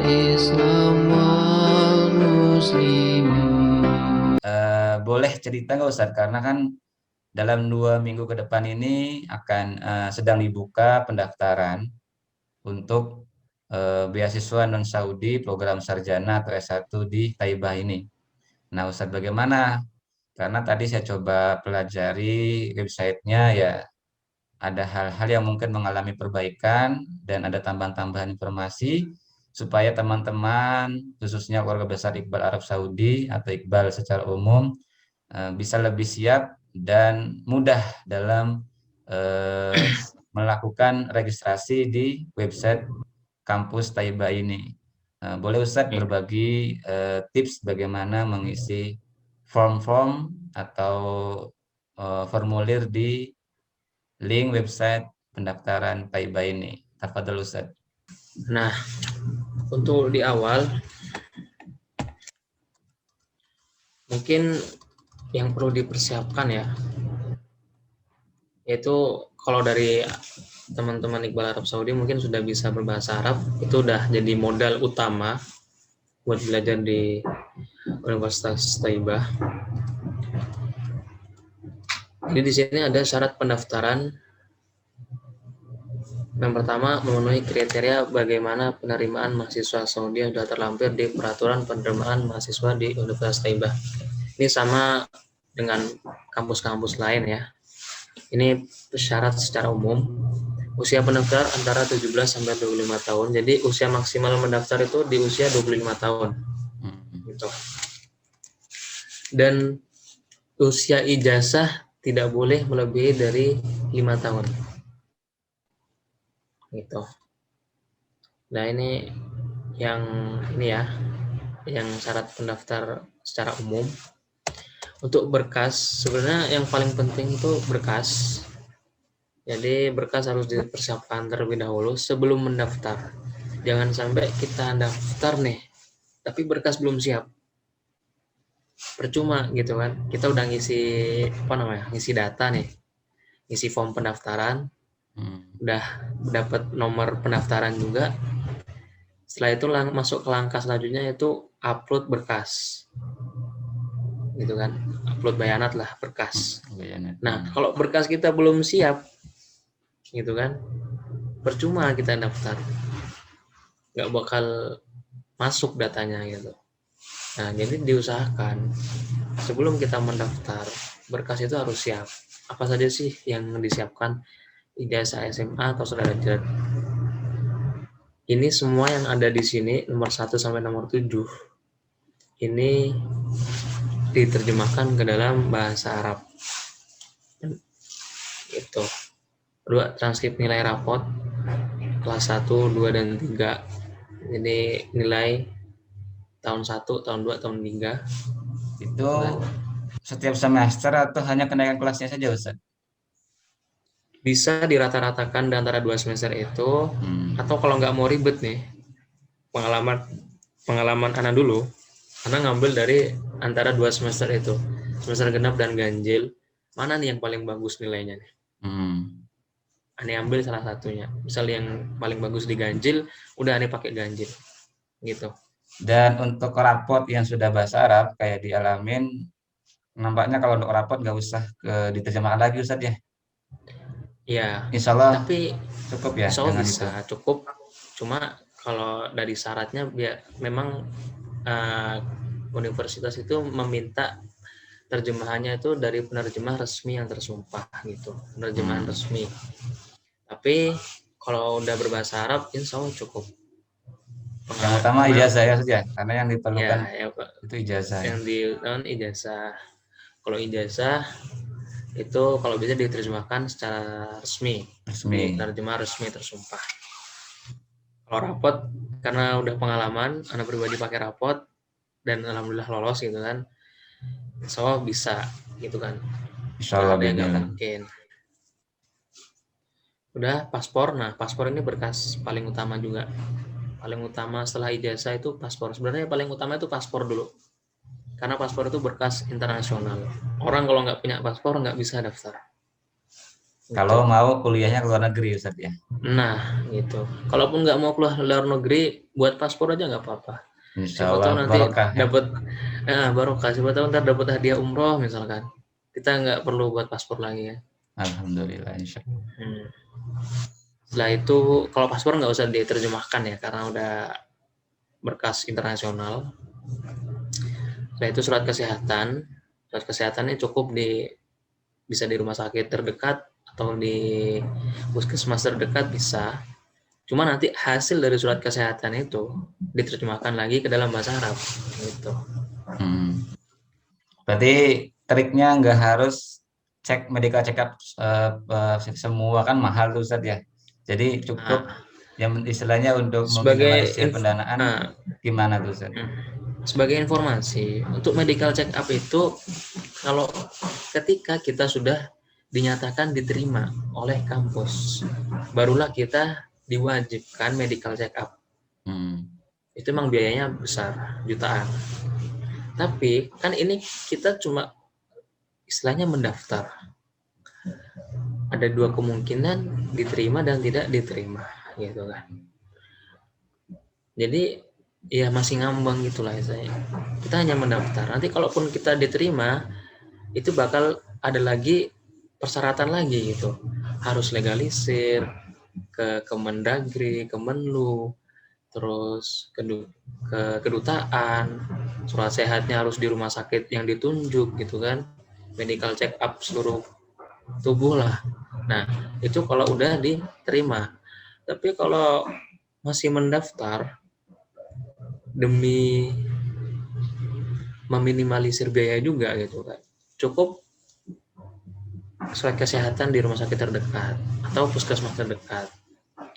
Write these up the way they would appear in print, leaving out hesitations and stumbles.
Islam wal muslimin. Boleh cerita nggak Ustadz? Karena kan dalam 2 minggu ke depan ini akan sedang dibuka pendaftaran untuk beasiswa non Saudi program sarjana atau S1 di Taibah ini. Nah, Ustadz bagaimana? Karena tadi saya coba pelajari websitenya, ya ada hal-hal yang mungkin mengalami perbaikan dan ada tambahan-tambahan informasi supaya teman-teman khususnya keluarga besar Iqbal Arab Saudi atau Iqbal secara umum bisa lebih siap dan mudah dalam melakukan registrasi di website kampus Taiba ini. Boleh Ustadz berbagi tips bagaimana mengisi form-form atau formulir di link website pendaftaran Taiba ini. Tafadhol Ustadz. Nah, untuk di awal mungkin yang perlu dipersiapkan ya, yaitu kalau dari teman-teman Iqbal Arab Saudi mungkin sudah bisa berbahasa Arab, itu udah jadi modal utama buat belajar di Universitas Taibah. Jadi di sini ada syarat pendaftaran. Yang pertama, memenuhi kriteria bagaimana penerimaan mahasiswa Saudi yang sudah terlampir di peraturan penerimaan mahasiswa di Universitas Taibah. Ini sama dengan kampus-kampus lain ya. Ini syarat secara umum. Usia pendaftar antara 17 sampai 25 tahun. Jadi usia maksimal mendaftar itu di usia 25 tahun. Gitu. Dan usia ijazah tidak boleh melebihi dari 5 tahun. Gitu. Nah, ini ya, yang syarat pendaftar secara umum. Untuk berkas, sebenarnya yang paling penting itu berkas. Jadi berkas harus dipersiapkan terlebih dahulu sebelum mendaftar. Jangan sampai kita daftar nih, tapi berkas belum siap. Percuma gitu kan. Kita udah ngisi data nih, ngisi form pendaftaran, udah dapat nomor pendaftaran juga. Setelah itu masuk ke langkah selanjutnya itu upload berkas. Gitu kan, upload bayanat lah, berkas. Nah, kalau berkas kita belum siap gitu kan, percuma kita daftar, nggak bakal masuk datanya gitu. Nah, jadi diusahakan sebelum kita mendaftar berkas itu harus siap. Apa saja sih yang disiapkan? Ijazah SMA atau surat. Ini semua yang ada di sini nomor 1 sampai nomor 7 ini diterjemahkan ke dalam bahasa Arab. Itu. Kedua, transkrip nilai rapot kelas 1, 2, dan 3. Jadi nilai tahun 1, tahun 2, tahun 3. Itu setiap semester atau hanya kenaikan kelasnya saja Ustaz? Bisa dirata-ratakan di antara 2 semester itu, atau kalau nggak mau ribet nih, pengalaman anak dulu, anak ngambil dari antara 2 semester itu, semester genap dan ganjil, mana nih yang paling bagus nilainya nih. Aneh ambil salah satunya. Misal yang paling bagus di ganjil, udah aneh pakai ganjil. Gitu. Dan untuk rapot yang sudah bahasa Arab kayak di Alamin, nampaknya kalau untuk rapot nggak usah diterjemahkan lagi Ustaz ya? Ya, Insya Allah tapi cukup ya insya Allah dengan bisa itu. cukup. Cuma kalau dari syaratnya memang universitas itu meminta terjemahannya itu dari penerjemah resmi yang tersumpah gitu, penerjemahan resmi. Tapi kalau udah berbahasa Arab, insya Allah cukup. Yang utama ijazah ya saja, karena yang diperlukan itu ijazah. Yang ijazah. Kalau ijazah itu kalau bisa diterjemahkan secara resmi. Penerjemah resmi tersumpah. Kalau rapot, karena udah pengalaman, anak pribadi pakai rapot dan alhamdulillah lolos gitu kan, so bisa gitu kan. Insyaallah yakin. Udah paspor. Nah, paspor ini berkas paling utama juga. Paling utama setelah ijazah itu paspor. Sebenarnya paling utama itu paspor dulu. Karena paspor itu berkas internasional. Orang kalau nggak punya paspor nggak bisa daftar. Kalau mau kuliahnya ke luar negeri Ustaz ya. Nah, gitu. Kalaupun nggak mau keluar luar negeri, buat paspor aja nggak apa-apa. Insya Siapa Allah tahu nanti barokah ya. dapat barokah. Siapa tahu ntar dapat hadiah umroh misalkan. Kita nggak perlu buat paspor lagi ya. Alhamdulillah insya Allah. Setelah itu kalau paspor nggak usah diterjemahkan ya karena udah berkas internasional. Setelah itu surat kesehatan. Surat kesehatannya cukup bisa di rumah sakit terdekat atau di puskesmas terdekat bisa. Cuma nanti hasil dari surat kesehatan itu diterjemahkan lagi ke dalam bahasa Arab gitu. Berarti triknya nggak harus cek medical check up semua kan mahal tuh Ustaz ya. Jadi cukup yang istilahnya untuk meminimalisir pendanaan gimana tuh Ustaz? Sebagai informasi, untuk medical check up itu kalau ketika kita sudah dinyatakan diterima oleh kampus, barulah kita diwajibkan medical check up. Itu emang biayanya besar, jutaan. Tapi kan ini kita cuma istilahnya mendaftar. Ada dua kemungkinan, diterima dan tidak diterima, gitu kan. Jadi ya masih ngambang gitulah istilahnya. Kita hanya mendaftar. Nanti kalaupun kita diterima, itu bakal ada lagi persyaratan lagi gitu. Harus legalisir ke Kemendagri, Kemenlu, terus ke kedutaan, surat sehatnya harus di rumah sakit yang ditunjuk gitu kan, medical check up seluruh tubuh lah. Nah itu kalau udah diterima. Tapi kalau masih mendaftar demi meminimalisir biaya juga gitu kan, cukup surat kesehatan di rumah sakit terdekat atau puskesmas terdekat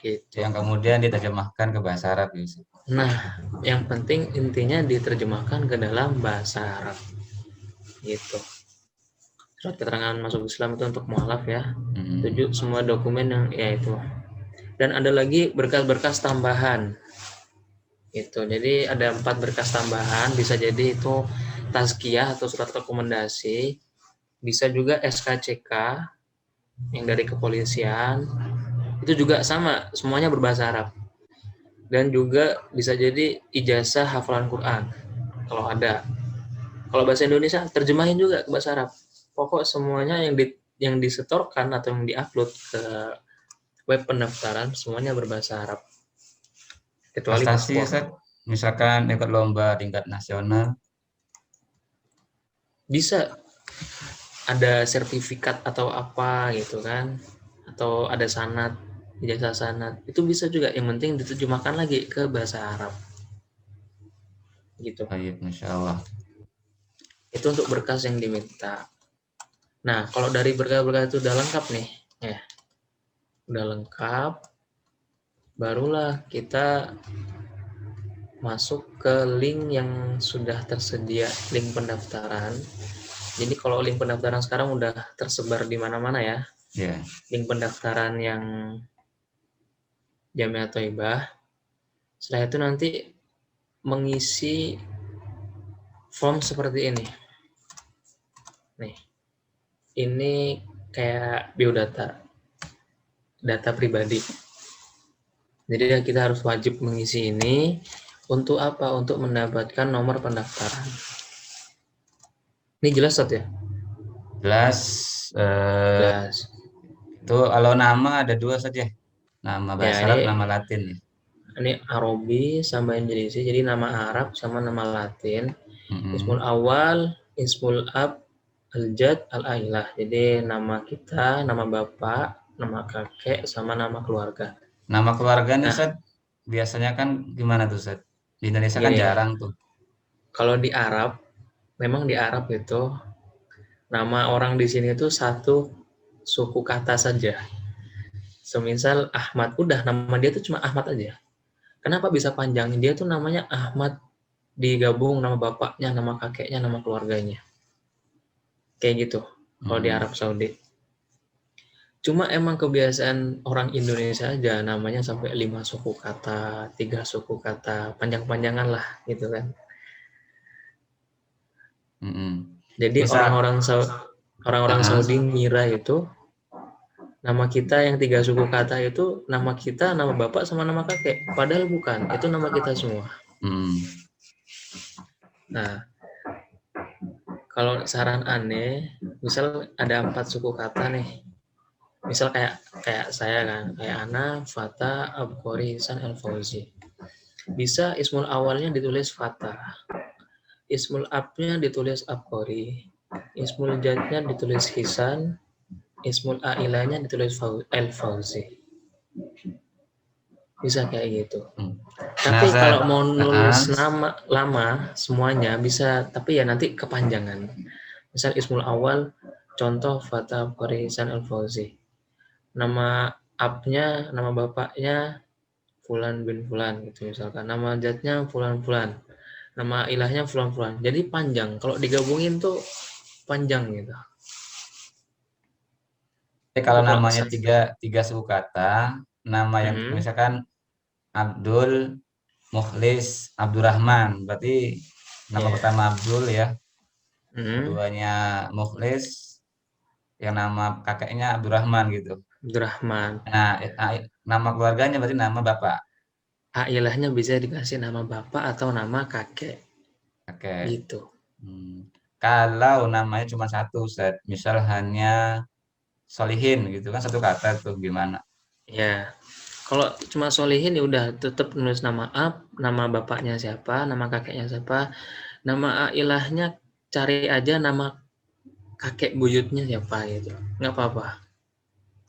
gitu. Yang kemudian diterjemahkan ke bahasa Arab ya. Nah, yang penting intinya diterjemahkan ke dalam bahasa Arab gitu. Surat keterangan masuk Islam itu untuk mualaf ya. Tujuh semua dokumen yang ya itu. Dan ada lagi berkas-berkas tambahan. Gitu. Jadi ada 4 berkas tambahan, bisa jadi itu tazkiyah atau surat rekomendasi, bisa juga SKCK yang dari kepolisian. Itu juga sama, semuanya berbahasa Arab. Dan juga bisa jadi ijazah hafalan Quran kalau ada. Kalau bahasa Indonesia terjemahin juga ke bahasa Arab. Pokok semuanya yang disetorkan atau yang diupload ke web pendaftaran semuanya berbahasa Arab. Kecuali prestasi paspor. Misalkan ikut lomba tingkat nasional, bisa ada sertifikat atau apa gitu kan, atau ada sanad, ijazah sanad, itu bisa juga. Yang penting diterjemahkan lagi ke bahasa Arab gitu. Baik, Masya Allah. Itu untuk berkas yang diminta. Nah kalau dari berkas-berkas itu udah lengkap nih ya, udah lengkap, barulah kita masuk ke link yang sudah tersedia, link pendaftaran. Jadi kalau link pendaftaran sekarang udah tersebar di mana-mana ya. Yeah. Link pendaftaran yang Jamiah Thaibah. Setelah itu nanti mengisi form seperti ini. Nih. Ini kayak biodata. Data pribadi. Jadi kita harus wajib mengisi ini untuk apa? Untuk mendapatkan nomor pendaftaran. Ini jelas ya? Jelas. Jelas. Itu kalau nama ada 2 saja. Nama bahasa Arab, nama Latin ya. Ini Arabi sama Indonesia, jadi nama Arab sama nama Latin. Ismul awal, ismul ab, al-jad, al-ailah. Jadi nama kita, nama bapak, nama kakek, sama nama keluarga. Nama keluarga nih Ustaz, biasanya kan gimana tuh Ustaz? Di Indonesia kan jarang tuh. Kalau di Arab, memang di Arab itu nama orang di sini itu satu suku kata saja. Semisal Ahmad, udah nama dia tuh cuma Ahmad aja. Kenapa bisa panjang? Dia tuh namanya Ahmad digabung nama bapaknya, nama kakeknya, nama keluarganya. Kayak gitu kalau di Arab Saudi. Cuma emang kebiasaan orang Indonesia aja namanya sampai 5 suku kata, 3 suku kata, panjang-panjangan lah gitu kan. Jadi orang-orang Saudi ngira itu Nama kita yang 3 suku kata itu nama kita, nama bapak sama nama kakek. Padahal bukan, itu nama kita semua. Nah, kalau saran aneh, misal ada 4 suku kata nih. Misal kayak saya kan, kayak Ana, Fata, Abqori, Hisan, El-Fauzi. Bisa ismul awalnya ditulis Fata. Ismul abnya ditulis Abqori. Ismul jadnya ditulis Hisan. Ismul ailanya ditulis El-Fauzi. Bisa kayak gitu. Tapi kalau mau nulis nama lama semuanya bisa, tapi ya nanti kepanjangan. Misal ismul awal, contoh Fata, Abqori, Hisan, El-Fauzi. Nama abnya, nama bapaknya Fulan bin Fulan gitu misalkan. Nama jadnya Fulan-Fulan. Nama ilahnya Fulan-Fulan. Jadi panjang. Kalau digabungin tuh panjang gitu. Jadi kalau namanya tiga suku kata, nama yang misalkan Abdul, Mukhlis, Abdurrahman. Berarti nama pertama Abdul ya. Keduanya Mukhlis, yang nama kakeknya Abdurrahman gitu. Abdurrahman. Nah, nama keluarganya berarti nama bapak. Ailahnya bisa dikasih nama bapak atau nama kakek. Kakek. Gitu. Kalau namanya cuma satu, Ustaz. Misal hanya Solihin gitu kan, satu kata tuh gimana? Ya. Kalau cuma Solihin ya udah tetap nulis nama ab, nama bapaknya siapa, nama kakeknya siapa, nama ailahnya cari aja nama kakek buyutnya siapa gitu. Nggak apa-apa.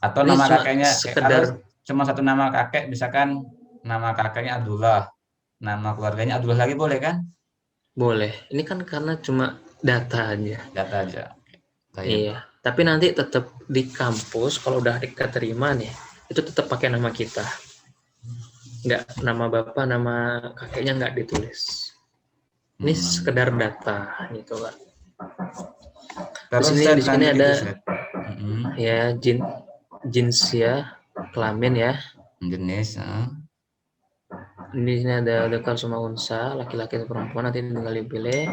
Atau Ini nama cuma kakeknya sekedar cuma satu nama kakek, misalkan nama kakeknya Abdullah, nama keluarganya Abdullah lagi boleh kan? boleh. Ini kan karena cuma data aja. Data aja. Iya. Tapi nanti tetap di kampus kalau udah diterima nih, itu tetap pakai nama kita. Nggak nama bapak, nama kakeknya nggak ditulis. Ini sekedar data gitu kan. Terus di sini ada ya jenis ya, kelamin ya. Jenis. Di sini ada dzakar sama unsa, laki-laki atau perempuan, nanti tinggal dipilih.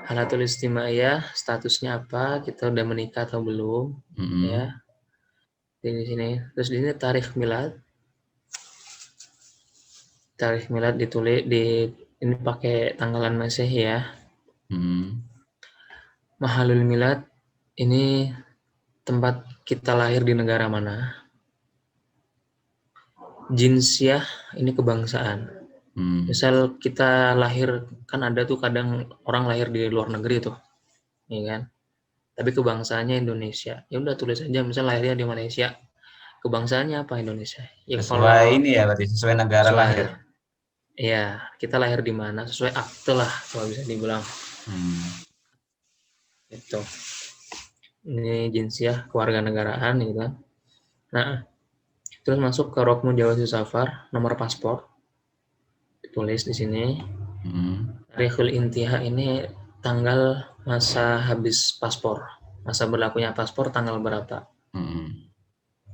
Halatul istimaiyah, statusnya apa, kita udah menikah atau belum, ya. Di sini. Terus di sini tarikh milad. Tarikh milad ditulis ini pakai tanggalan Masehi ya. Mahalul milad ini tempat kita lahir di negara mana. Jinsiyah ini kebangsaan. Misal kita lahir, kan ada tuh kadang orang lahir di luar negeri tuh, ya kan? Tapi kebangsaannya Indonesia. Ya udah tulis aja, misal lahirnya di Malaysia, kebangsaannya apa Indonesia? Ya sesuai kalau ini ya, berarti sesuai negara lahir. Iya, kita lahir di mana sesuai akte lah kalau bisa dibilang. Itu. Ini jinsiah kewarganegaraan gitu kan. Nah, terus masuk ke Roknu Jawazul Safar, nomor paspor. Ditulis di sini. Tarikhul Intiha ini tanggal masa habis paspor. Masa berlakunya paspor tanggal berapa.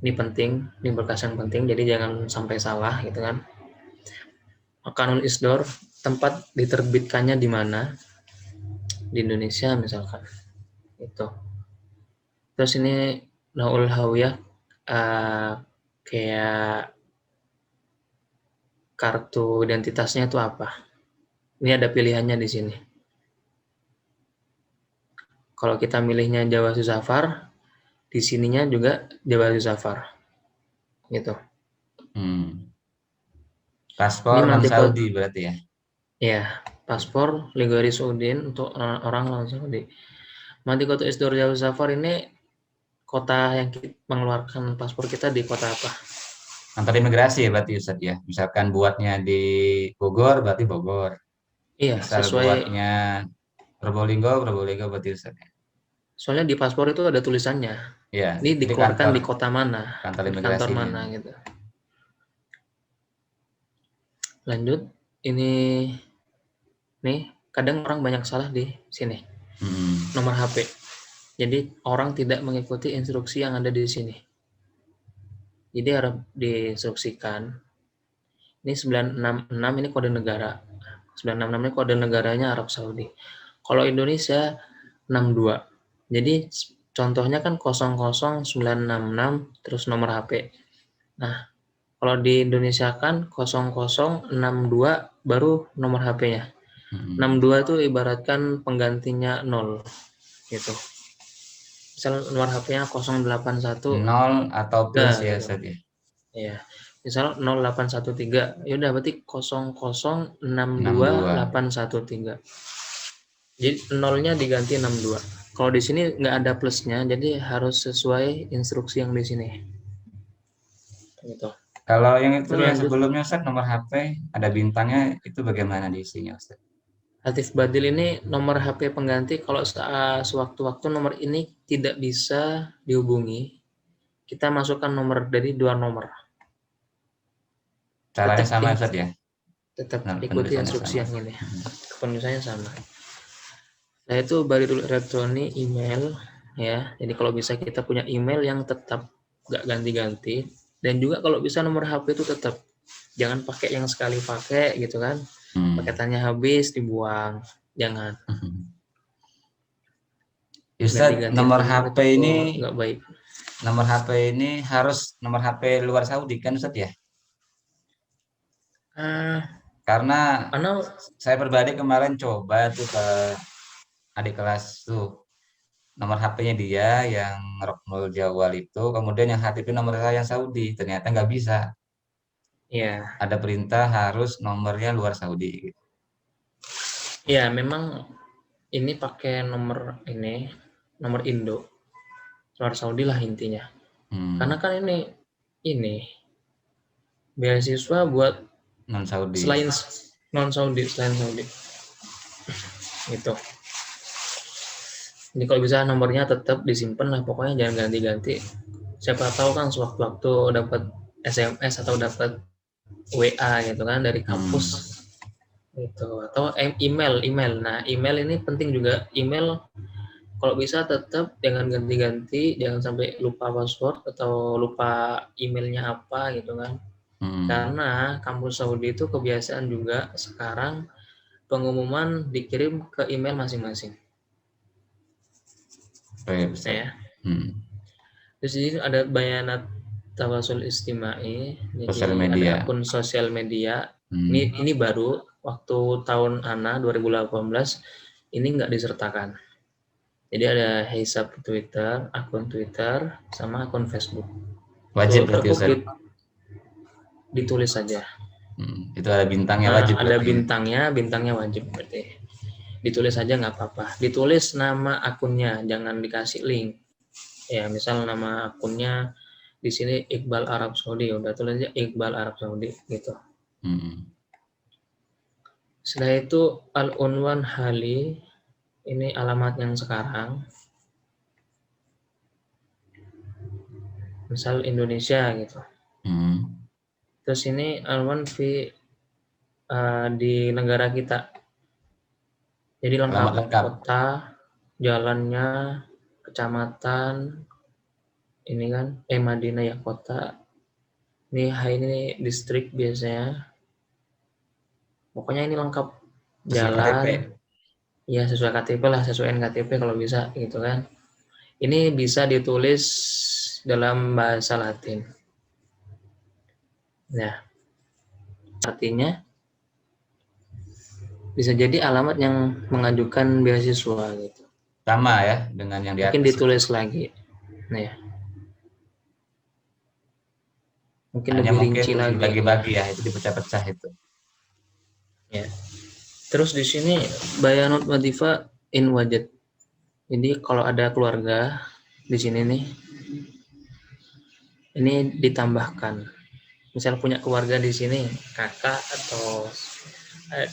Ini penting, ini berkas yang penting, jadi jangan sampai salah gitu kan. Kanun Isdor, tempat diterbitkannya di mana? Di Indonesia misalkan. Itu. Terus ini Naul Hawiyah, kayak kartu identitasnya itu apa? Ini ada pilihannya di sini. Kalau kita milihnya Jawazul Safar, di sininya juga Jawazul Safar. Gitu. Paspor non Saudi berarti ya? Ya, paspor Ligori Saudin untuk orang non Saudi. Mantikotu Isdor Jawazul Safar ini kota yang mengeluarkan paspor kita di kota apa? Kantor imigrasi ya berarti Ustaz ya. Misalkan buatnya di Bogor berarti Bogor. Iya, misal sesuai buatnya Probolinggo berarti Ustaz ya. Soalnya di paspor itu ada tulisannya. Ya, ini dikeluarkan di kota mana? Kantor di kantor mana gitu. Lanjut, ini nih kadang orang banyak salah di sini. Nomor HP. Jadi orang tidak mengikuti instruksi yang ada di sini. Jadi harus diinstruksikan. Ini 966 ini kode negara. 966 ini kode negaranya Arab Saudi. Kalau Indonesia 62. Jadi contohnya kan 00966 terus nomor HP. Nah, kalau di Indonesia kan 0062 baru nomor HP-nya. 62 itu ibaratkan penggantinya 0 gitu. Misal nomor HP-nya 081 0 atau plus ya gitu. Ustaz ya. Ya. Misal 0813. Ya udah berarti 0062813. Jadi nolnya diganti 62. Kalau di sini nggak ada plusnya, jadi harus sesuai instruksi yang di sini. Gitu. Kalau yang itu Terus yang lanjut. sebelumnya Ustaz, nomor HP ada bintangnya, itu bagaimana diisinya Ustaz? Latif Badil ini nomor HP pengganti kalau sewaktu-waktu nomor ini tidak bisa dihubungi, kita masukkan nomor dari 2 nomor. Caranya Tetap sama Ustaz ya? tetap Nah, ikuti penulisannya instruksi sama. yang ini. Penulisannya sama. Nah, itu baridul elektronik email ya. Jadi kalau bisa kita punya email yang tetap nggak ganti-ganti, dan juga kalau bisa nomor HP itu tetap jangan pakai yang sekali pakai gitu kan. Paketannya habis dibuang, jangan. Ustaz, Ganti-ganti nomor nomor HP itu ini nggak baik. nomor HP ini harus nomor HP luar Saudi kan Ustaz ya? Karena Karena saya pribadi kemarin coba tuh ke adik kelas tuh, nomor HP-nya dia yang Roknul Jawal itu, kemudian yang HTP nomor saya yang Saudi, ternyata nggak bisa. ya, Ada perintah harus nomornya luar Saudi. Gitu. ya memang ini pakai nomor ini, nomor Indo, luar Saudi lah intinya. Karena kan ini beasiswa buat Non Saudi. selain non Saudi, selain Saudi. Gitu. Jadi kalau bisa nomornya tetap disimpan lah, pokoknya jangan ganti-ganti. Siapa tahu kan sewaktu-waktu dapat SMS atau dapat WA gitu kan dari kampus gitu, atau email. Nah, email ini penting juga. Email kalau bisa tetap jangan ganti-ganti, jangan sampai lupa password atau lupa emailnya apa gitu kan. Karena kampus Saudi itu kebiasaan juga sekarang pengumuman dikirim ke email masing-masing. Ya. Terus ini ada bayanat tawasul istimai, Sosial jadi media. ada akun sosial media. Ini baru waktu tahun ANA 2018 ini nggak disertakan. Jadi ada hisab Twitter, akun Twitter, sama akun Facebook. Wajib berarti ditulis saja. Itu ada bintangnya wajib. Ada bintangnya wajib berarti. Ditulis saja nggak apa-apa. Ditulis nama akunnya, jangan dikasih link. Ya, misal nama akunnya di sini Iqbal Arab Saudi, udah tulis aja Iqbal Arab Saudi gitu. Setelah itu al-unwan hali, ini alamat yang sekarang. Misal Indonesia gitu. Terus ini al-unwan di negara kita. Jadi lengkap. Kota, jalannya, kecamatan, ini kan Madinah ya kota. Ini distrik biasanya. Pokoknya ini lengkap. Jalan. Ya sesuai KTP lah, sesuai KTP kalau bisa gitu kan. Ini bisa ditulis dalam bahasa Latin. Nah, artinya bisa jadi alamat yang mengajukan beasiswa gitu. Sama ya dengan yang di atas. Mungkin ditulis lagi. Nah ya. Mungkin hanya lebih mungkin rinci lagi. Bagi-bagi ya, itu dipecah-pecah itu. Ya. Terus di sini bayanut wadifa in wajad. Jadi kalau ada keluarga di sini nih, ini ditambahkan. Misal punya keluarga di sini, kakak atau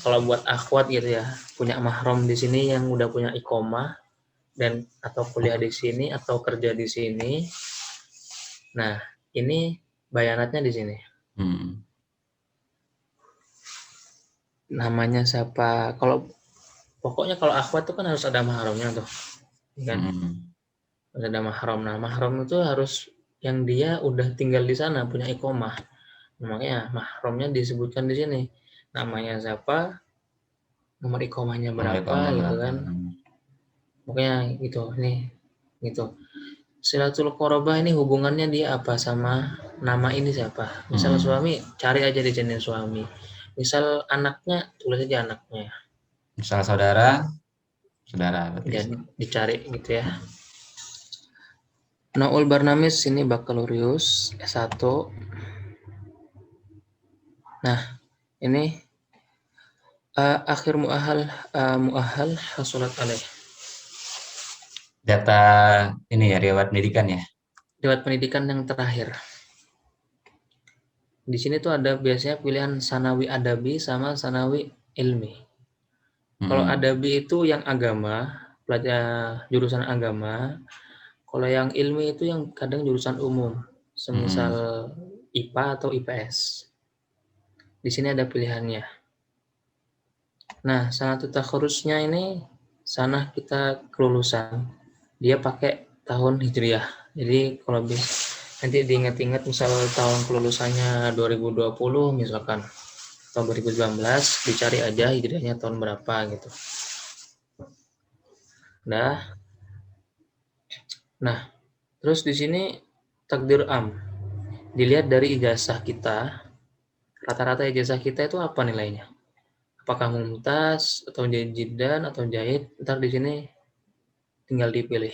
kalau buat akhwat gitu ya, punya mahram di sini yang udah punya iqomah dan atau kuliah di sini atau kerja di sini. Nah, ini bayanatnya di sini. Namanya siapa? Pokoknya kalau akhwat itu kan harus ada mahramnya tuh. Kan? Harus ada mahram. Nah, mahram itu harus yang dia udah tinggal di sana, punya iqomah. Makanya mahramnya disebutkan di sini. Namanya siapa? Nomor iqomahnya berapa gitu kan. Pokoknya gitu. Nih gitu. Silatul qorobah ini hubungannya dia apa sama nama ini siapa? Misal suami, cari aja di sini suami. Misal anaknya, tulis aja anaknya. Misal saudara, berarti. Jadi dicari gitu ya. Naul Barnamis ini bakalorius S1. Nah, ini akhir muahal hasulat alaih. Data ini ya, riwayat pendidikan ya. Riwayat pendidikan yang terakhir. Di sini tuh ada biasanya pilihan sanawi adabi sama sanawi ilmi. Kalau adabi itu yang agama, pelajar jurusan agama. Kalau yang ilmi itu yang kadang jurusan umum, semisal IPA atau IPS. Di sini ada pilihannya. Nah, sanatu takharusnya ini sanah kita kelulusan. Dia pakai tahun Hijriah. Jadi kalau nanti diingat-ingat misal tahun kelulusannya 2020 misalkan tahun 2019 dicari aja Hijriahnya tahun berapa gitu. Nah, terus di sini takdir am. Dilihat dari ijazah kita. Rata-rata ijazah kita itu apa nilainya? Apakah mumtaz atau jiddan atau jahid? Ntar di sini tinggal dipilih.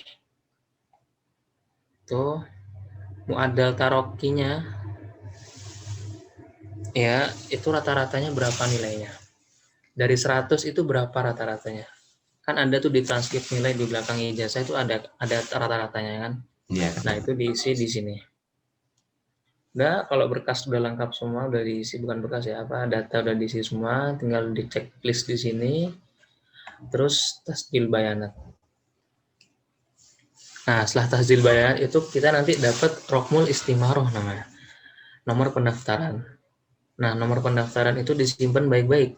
Tuh muadal tarokinya ya itu rata-ratanya berapa nilainya? Dari 100 itu berapa rata-ratanya? Kan ada tuh di transkrip nilai di belakang ijazah itu ada rata-ratanya kan? Iya. Nah, itu diisi di sini. Udah, kalau berkas udah lengkap semua, udah diisi, bukan berkas ya, data udah diisi semua, tinggal di checklist di sini. Terus tasjil bayanat. Nah, setelah tasjil bayanat itu kita nanti dapat rokmul istimaroh namanya. Nomor pendaftaran. Nah, nomor pendaftaran itu disimpan baik-baik.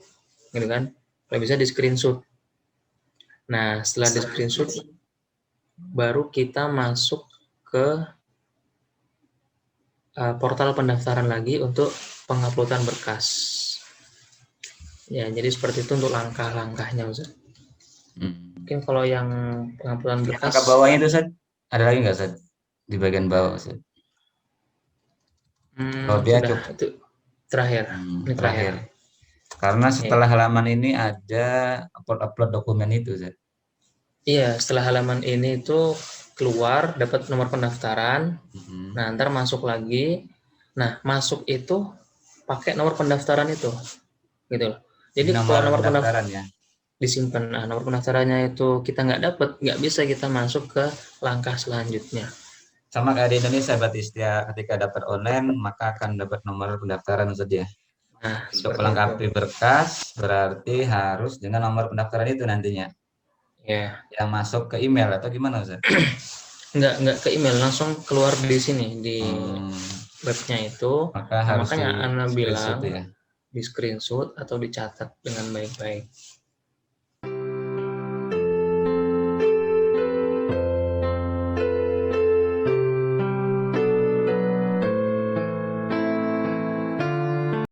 Gitu kan? Kalau bisa di screenshot. Nah, setelah di screenshot baru kita masuk ke portal pendaftaran lagi untuk penguploadan berkas. Ya, jadi seperti itu untuk langkah-langkahnya, Ustaz. Mungkin kalau yang penguploadan berkas. Langkah bawahnya itu, Ustaz, ada lagi nggak, Ustaz? Di bagian bawah, Ustaz. Kalau dia sudah, itu terakhir. Ini terakhir. Karena setelah halaman ini ada upload dokumen itu, Ustaz. Iya, setelah halaman ini itu keluar dapat nomor pendaftaran. Nah, ntar masuk lagi. Nah, masuk itu pakai nomor pendaftaran itu. Gitu loh. Jadi kalau nomor pendaftaran ya disimpan. Nah, nomor pendaftarannya itu kita nggak dapat, nggak bisa kita masuk ke langkah selanjutnya. Sama kayak di Indonesia, berarti setiap ketika dapat online maka akan dapat nomor pendaftaran saja. Nah, untuk melengkapi berkas berarti harus dengan nomor pendaftaran itu nantinya. Ya. Yang masuk ke email atau gimana, Ustaz? Enggak ke email, langsung keluar di sini di webnya itu. Makanya Ana bilang ya, di screenshot atau dicatat dengan baik-baik.